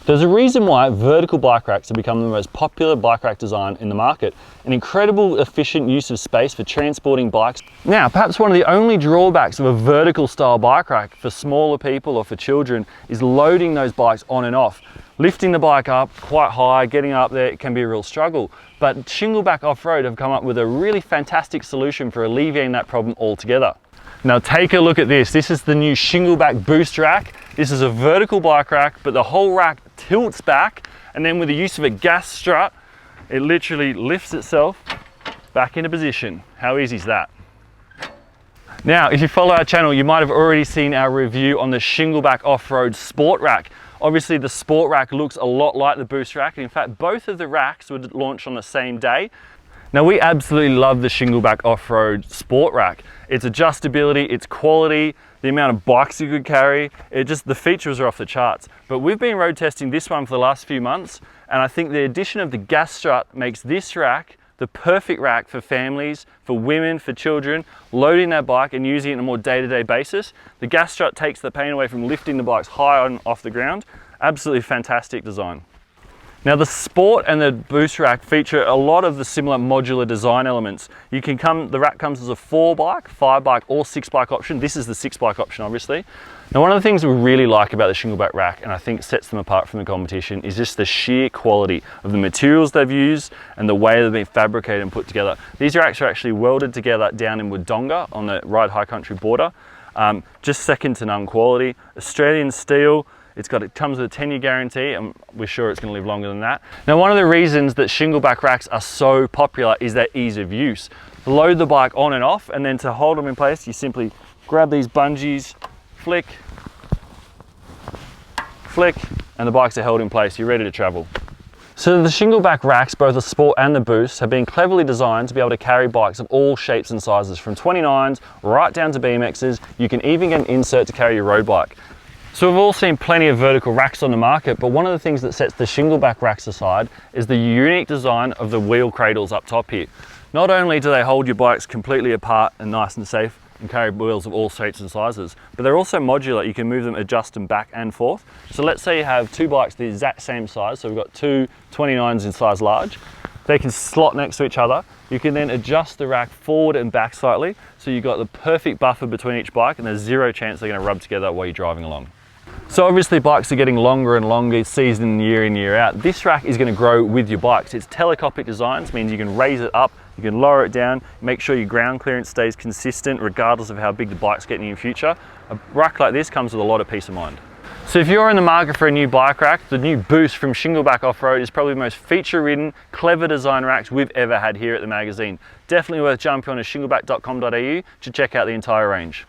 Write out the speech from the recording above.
There's a reason why vertical bike racks have become the most popular bike rack design in the market. An incredible efficient use of space for transporting bikes. Now, perhaps one of the only drawbacks of a vertical style bike rack for smaller people or for children is loading those bikes on and off. Lifting the bike up quite high, getting up there, it can be a real struggle. But Shingle Back Off-Road have come up with a really fantastic solution for alleviating that problem altogether. Now take a look at this. This is the new Shingleback Boost rack. This is a vertical bike rack, but the whole rack tilts back, and then with the use of a gas strut, it literally lifts itself back into position. How easy is that? Now, if you follow our channel, you might have already seen our review on the Shingleback Off-Road Sport Rack. Obviously, the Sport Rack looks a lot like the Boost Rack, and in fact, both of the racks were launched on the same day. Now, we absolutely love the Shingleback Off-Road Sport Rack. Its adjustability, its quality, the amount of bikes you could carry, the features are off the charts. But we've been road testing this one for the last few months, and I think the addition of the gas strut makes this rack the perfect rack for families, for women, for children, loading their bike and using it on a more day-to-day basis. The gas strut takes the pain away from lifting the bikes high on off the ground. Absolutely fantastic design. Now, the Sport and the Boost rack feature a lot of the similar modular design elements. The rack comes as a 4-bike, 5-bike or 6-bike option. This is the 6-bike option, obviously. Now, one of the things we really like about the Shingleback rack, and I think sets them apart from the competition, is just the sheer quality of the materials they've used and the way they've been fabricated and put together. These racks are actually welded together down in Wodonga on the Ryde High Country border. Just second to none quality. Australian steel. It comes with a 10-year guarantee, and we're sure it's going to live longer than that. Now, one of the reasons that Shingleback racks are so popular is their ease of use. Load the bike on and off, and then to hold them in place, you simply grab these bungees, flick, flick, and the bikes are held in place. You're ready to travel. So the Shingleback racks, both the Sport and the Boost, have been cleverly designed to be able to carry bikes of all shapes and sizes, from 29s right down to BMXs. You can even get an insert to carry your road bike. So we've all seen plenty of vertical racks on the market, but one of the things that sets the Shingleback racks aside is the unique design of the wheel cradles up top here. Not only do they hold your bikes completely apart and nice and safe and carry wheels of all shapes and sizes, but they're also modular. You can move them, adjust them back and forth. So let's say you have two bikes the exact same size, so we've got two 29s in size large. They can slot next to each other. You can then adjust the rack forward and back slightly, so you've got the perfect buffer between each bike, and there's zero chance they're going to rub together while you're driving along. So obviously bikes are getting longer and longer season year in, year out. This rack is going to grow with your bikes. It's telescopic designs, means you can raise it up, you can lower it down, make sure your ground clearance stays consistent regardless of how big the bike's getting in the future. A rack like this comes with a lot of peace of mind. So if you're in the market for a new bike rack, the new Boost from Shingleback Off-Road is probably the most feature-ridden, clever design racks we've ever had here at the magazine. Definitely worth jumping on to shingleback.com.au to check out the entire range.